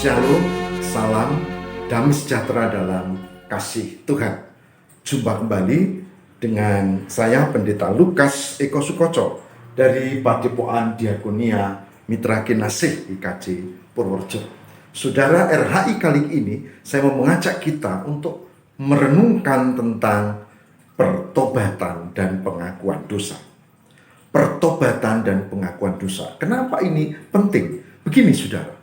Shalom, salam, damai sejahtera dalam kasih Tuhan. Jumpa kembali dengan saya Pendeta Lukas Eko Sukoco dari Padepokan Diakonia Mitra Kinasih IKJ Purworejo. Saudara, RHI kali ini saya mau mengajak kita untuk merenungkan tentang pertobatan dan pengakuan dosa. Pertobatan dan pengakuan dosa. Kenapa ini penting? Begini saudara,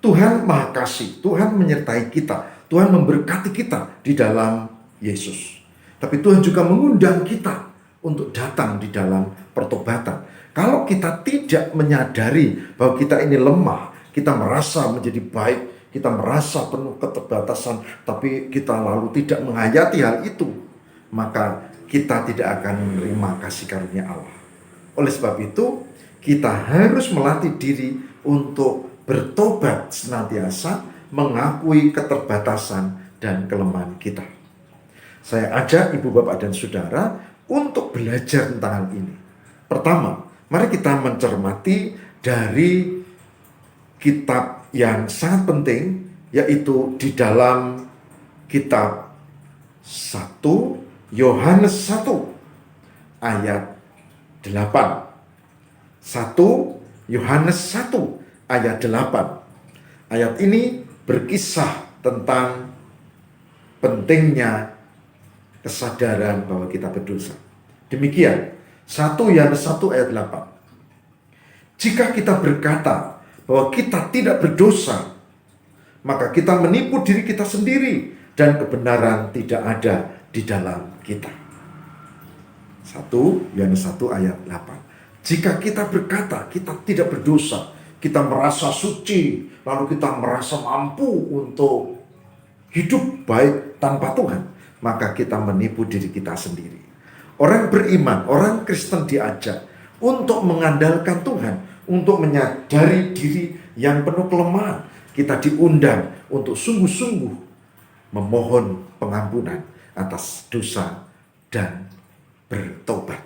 Tuhan Maha Kasih, Tuhan menyertai kita, Tuhan memberkati kita di dalam Yesus. Tapi Tuhan juga mengundang kita untuk datang di dalam pertobatan. Kalau kita tidak menyadari bahwa kita ini lemah, kita merasa menjadi baik, kita merasa penuh keterbatasan, tapi kita lalu tidak menghayati hal itu, maka kita tidak akan menerima kasih karunia Allah. Oleh sebab itu, kita harus melatih diri untuk bertobat senantiasa, mengakui keterbatasan dan kelemahan kita. Saya ajak ibu bapak dan saudara untuk belajar tentang hal ini. Pertama, mari kita mencermati dari kitab yang sangat penting, yaitu di dalam kitab 1 Yohanes 1 ayat 8. 1 Yohanes 1 ayat 8. Ayat ini berkisah tentang pentingnya kesadaran bahwa kita berdosa. Demikian, 1 Yohanes 1 ayat 8. Jika kita berkata bahwa kita tidak berdosa, maka kita menipu diri kita sendiri dan kebenaran tidak ada di dalam kita. 1 Yohanes 1 ayat 8. Jika kita berkata kita tidak berdosa, kita merasa suci, lalu kita merasa mampu untuk hidup baik tanpa Tuhan, maka kita menipu diri kita sendiri. Orang beriman, orang Kristen diajak untuk mengandalkan Tuhan, untuk menyadari diri yang penuh kelemahan. Kita diundang untuk sungguh-sungguh memohon pengampunan atas dosa dan bertobat.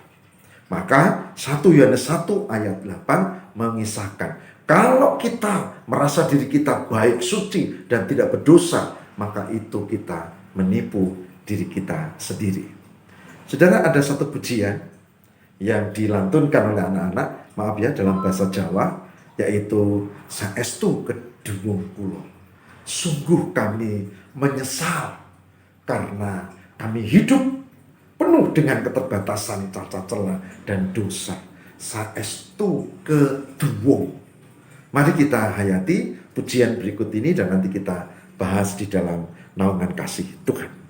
Maka 1 Yohanes 1 ayat 8 mengisahkan, kalau kita merasa diri kita baik, suci, dan tidak berdosa, maka itu kita menipu diri kita sendiri. Saudara, ada satu pujian yang dilantunkan oleh anak-anak, maaf ya, dalam bahasa Jawa, yaitu Saestu Kedunung Kulo. Sungguh kami menyesal karena kami hidup penuh dengan keterbatasan, cacat celah, dan dosa. Saestu Kedunung. Mari kita hayati pujian berikut ini dan nanti kita bahas di dalam naungan kasih Tuhan.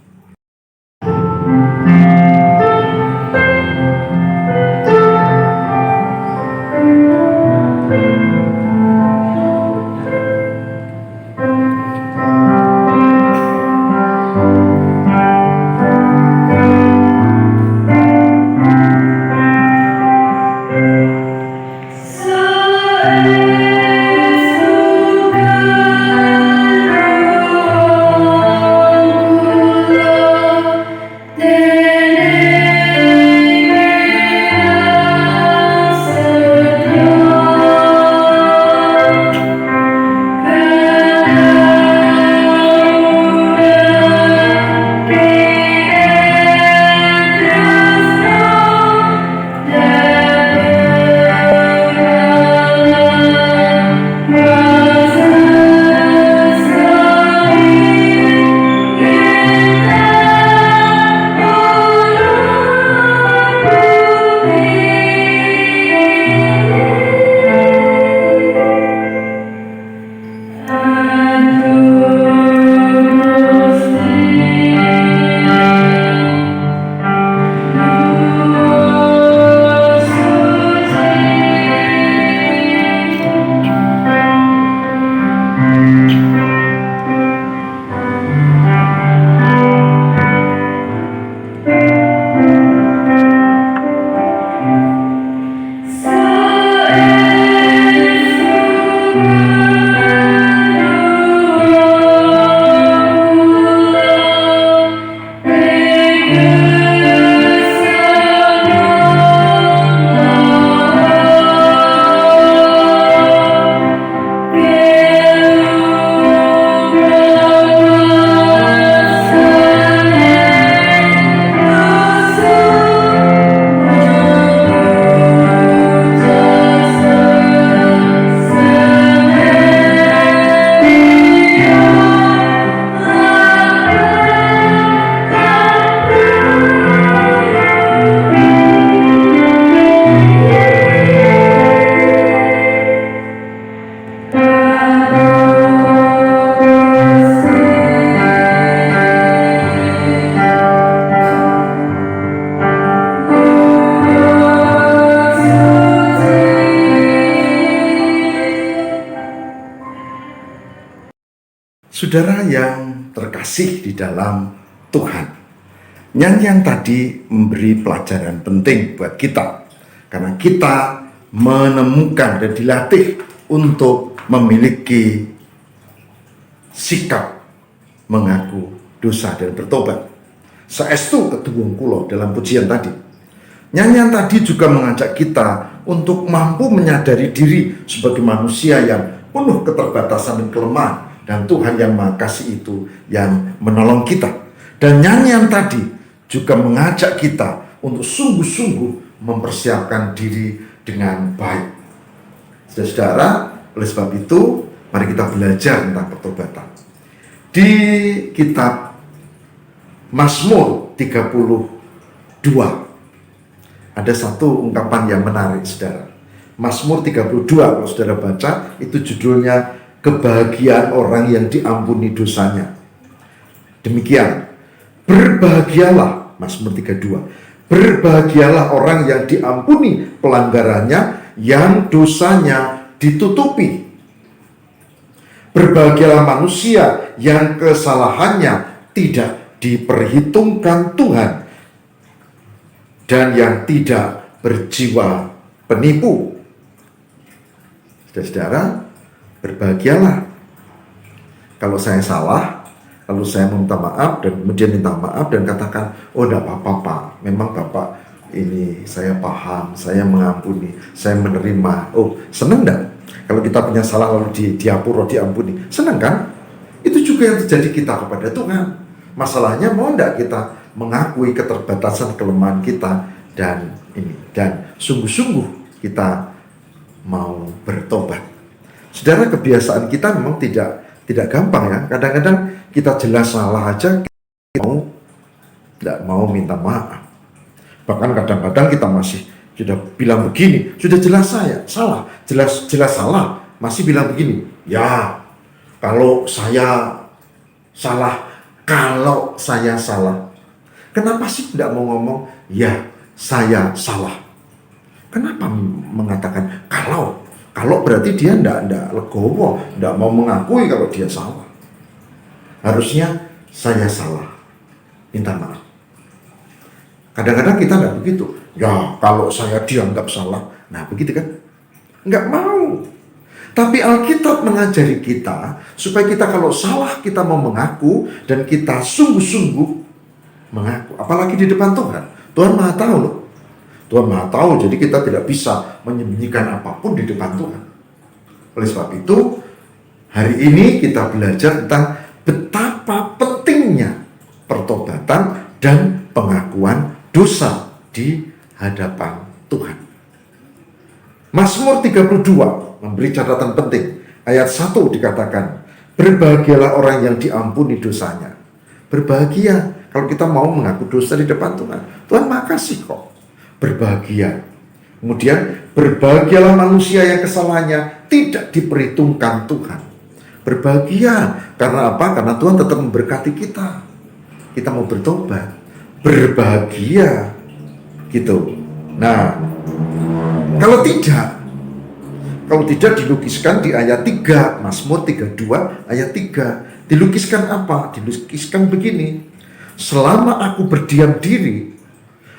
Saudara yang terkasih di dalam Tuhan, nyanyian tadi memberi pelajaran penting buat kita, karena kita menemukan dan dilatih untuk memiliki sikap mengaku dosa dan bertobat. Saestu ketuwung kula dalam pujian tadi. Nyanyian tadi juga mengajak kita untuk mampu menyadari diri sebagai manusia yang penuh keterbatasan dan kelemahan, dan Tuhan yang Maha Kasih itu yang menolong kita. Dan nyanyian tadi juga mengajak kita untuk sungguh-sungguh mempersiapkan diri dengan baik. Saudara, oleh sebab itu, mari kita belajar tentang pertobatan. Di kitab Mazmur 32, ada satu ungkapan yang menarik, saudara. Mazmur 32, kalau saudara baca, itu judulnya kebahagiaan orang yang diampuni dosanya. Demikian, berbahagialah, Mazmur 32, berbahagialah orang yang diampuni pelanggarannya, yang dosanya ditutupi. Berbahagialah manusia yang kesalahannya tidak diperhitungkan Tuhan, dan yang tidak berjiwa penipu. Saudara, berbahagialah. Kalau saya salah, lalu saya minta maaf, dan kemudian minta maaf dan katakan, oh enggak apa-apa Pak, memang Bapak ini saya paham, saya mengampuni, saya menerima. Oh, senang enggak? Kalau kita punya salah lalu diapura, diampuni, senang kan? Itu juga yang terjadi kita kepada Tuhan. Masalahnya mau enggak kita mengakui keterbatasan kelemahan kita, dan sungguh-sungguh kita mau bertobat. Saudara, kebiasaan kita memang tidak gampang ya. Kadang-kadang kita jelas salah aja, kita tidak mau minta maaf. Bahkan kadang-kadang kita masih sudah bilang begini, sudah jelas saya salah, jelas salah, masih bilang begini, ya kalau saya salah, kenapa sih tidak mau ngomong ya saya salah? Kenapa mengatakan kalau berarti dia tidak legowo, tidak mau mengakui kalau dia salah. Harusnya saya salah, minta maaf. Kadang-kadang kita tidak begitu. Ya kalau saya dianggap salah, nah begitu kan? Nggak mau. Tapi Alkitab mengajari kita supaya kita kalau salah kita mau mengaku, dan kita sungguh-sungguh mengaku. Apalagi di depan Tuhan. Tuhan Maha tahu loh. Tuhan Maha tahu, jadi kita tidak bisa menyembunyikan apapun di depan Tuhan. Oleh sebab itu, hari ini kita belajar tentang betapa pentingnya pertobatan dan pengakuan dosa di hadapan Tuhan. Mazmur 32 memberi catatan penting. Ayat 1 dikatakan, berbahagialah orang yang diampuni dosanya. Berbahagia kalau kita mau mengaku dosa di depan Tuhan. Tuhan Maha Kasih kok. Berbahagia. Kemudian, berbahagialah manusia yang kesalahannya tidak diperhitungkan Tuhan. Berbahagia. Karena apa? Karena Tuhan tetap memberkati kita. Kita mau bertobat. Berbahagia. Gitu. Nah, kalau tidak dilukiskan di ayat 3, Mazmur 32 ayat 3. Dilukiskan apa? Dilukiskan begini. Selama aku berdiam diri,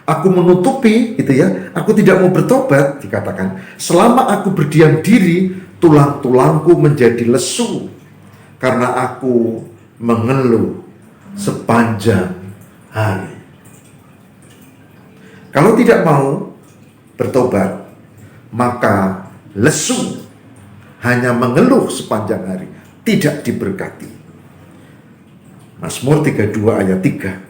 aku menutupi, gitu ya, aku tidak mau bertobat, dikatakan. Selama aku berdiam diri, tulang-tulangku menjadi lesu, karena aku mengeluh sepanjang hari. Kalau tidak mau bertobat, maka lesu, hanya mengeluh sepanjang hari, tidak diberkati. Mazmur 32 ayat 3.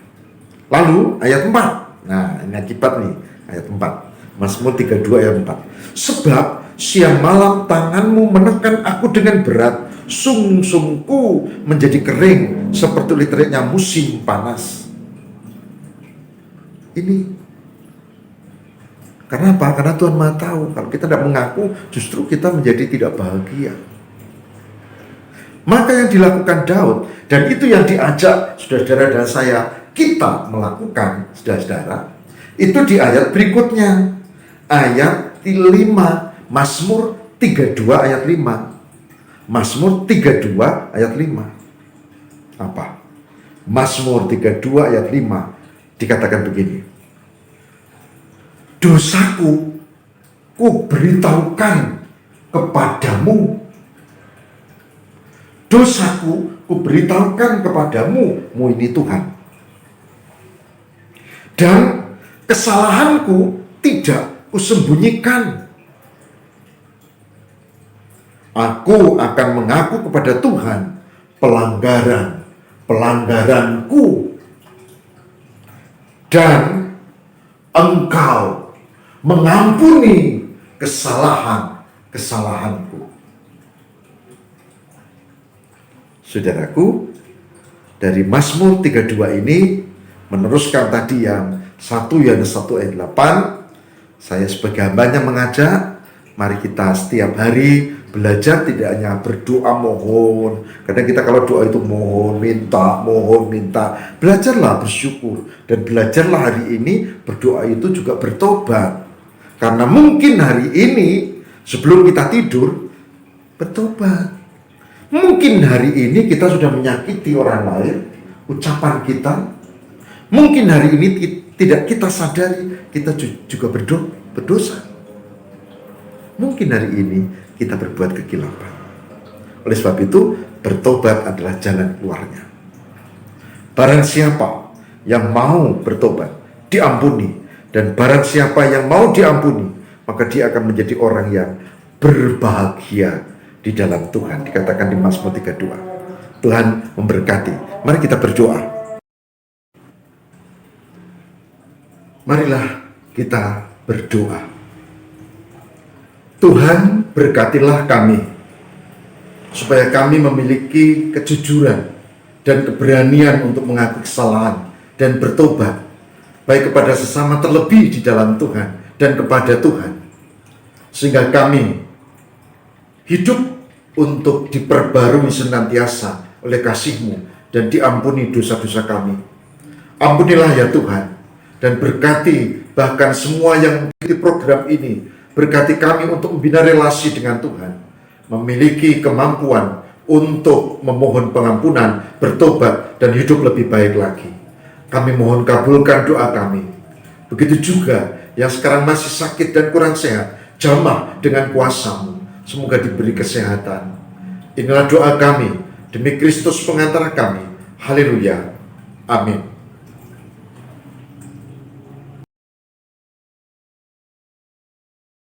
Lalu ayat 4. Nah, ini akibat nih, ayat 4. Mazmur 32 ayat 4. Sebab siang malam tanganmu menekan aku dengan berat, sungsungku menjadi kering seperti teriknya musim panas. Ini karena apa? Karena Tuhan Maha tahu kalau kita tidak mengaku, justru kita menjadi tidak bahagia. Maka yang dilakukan Daud, dan itu yang diajak saudara-saudara dan saya kita melakukan, saudara-saudara, itu di ayat berikutnya, ayat 5, Mazmur 32 ayat 5. Mazmur 32 ayat 5. Apa? Mazmur 32 ayat 5 dikatakan begini. Dosaku ku beritahukan kepadamu. Dosaku ku beritahukan kepadamu, ini Tuhan. Dan kesalahanku tidak kusembunyikan. Aku akan mengaku kepada Tuhan pelanggaranku. Dan Engkau mengampuni kesalahanku. Saudaraku, dari Mazmur 32 ini meneruskan tadi yang 1 Yohanes 1 ayat 8, saya sebagai hambanya mengajak, mari kita setiap hari belajar tidak hanya berdoa mohon. Kadang kita kalau doa itu mohon, minta. Belajarlah bersyukur. Dan belajarlah hari ini berdoa itu juga bertobat. Karena mungkin hari ini sebelum kita tidur bertobat. Mungkin hari ini kita sudah menyakiti orang lain, ucapan kita. Mungkin hari ini tidak kita sadari, kita juga berdosa. Mungkin hari ini kita berbuat kekilapan. Oleh sebab itu, bertobat adalah jalan keluarnya. Barang siapa yang mau bertobat, diampuni. Dan barang siapa yang mau diampuni, maka dia akan menjadi orang yang berbahagia di dalam Tuhan. Dikatakan di Mazmur 32. Tuhan memberkati. Mari kita berdoa. Marilah kita berdoa. Tuhan, berkatilah kami, supaya kami memiliki kejujuran dan keberanian untuk mengaku kesalahan dan bertobat, baik kepada sesama terlebih di dalam Tuhan dan kepada Tuhan. Sehingga kami hidup untuk diperbarui senantiasa oleh kasih-Mu dan diampuni dosa-dosa kami. Ampunilah ya Tuhan, dan berkati bahkan semua yang mengikuti program ini. Berkati kami untuk membina relasi dengan Tuhan, memiliki kemampuan untuk memohon pengampunan, bertobat, dan hidup lebih baik lagi. Kami mohon kabulkan doa kami. Begitu juga yang sekarang masih sakit dan kurang sehat, jamah dengan kuasa-Mu. Semoga diberi kesehatan. Inilah doa kami, demi Kristus pengantara kami. Haleluya. Amin.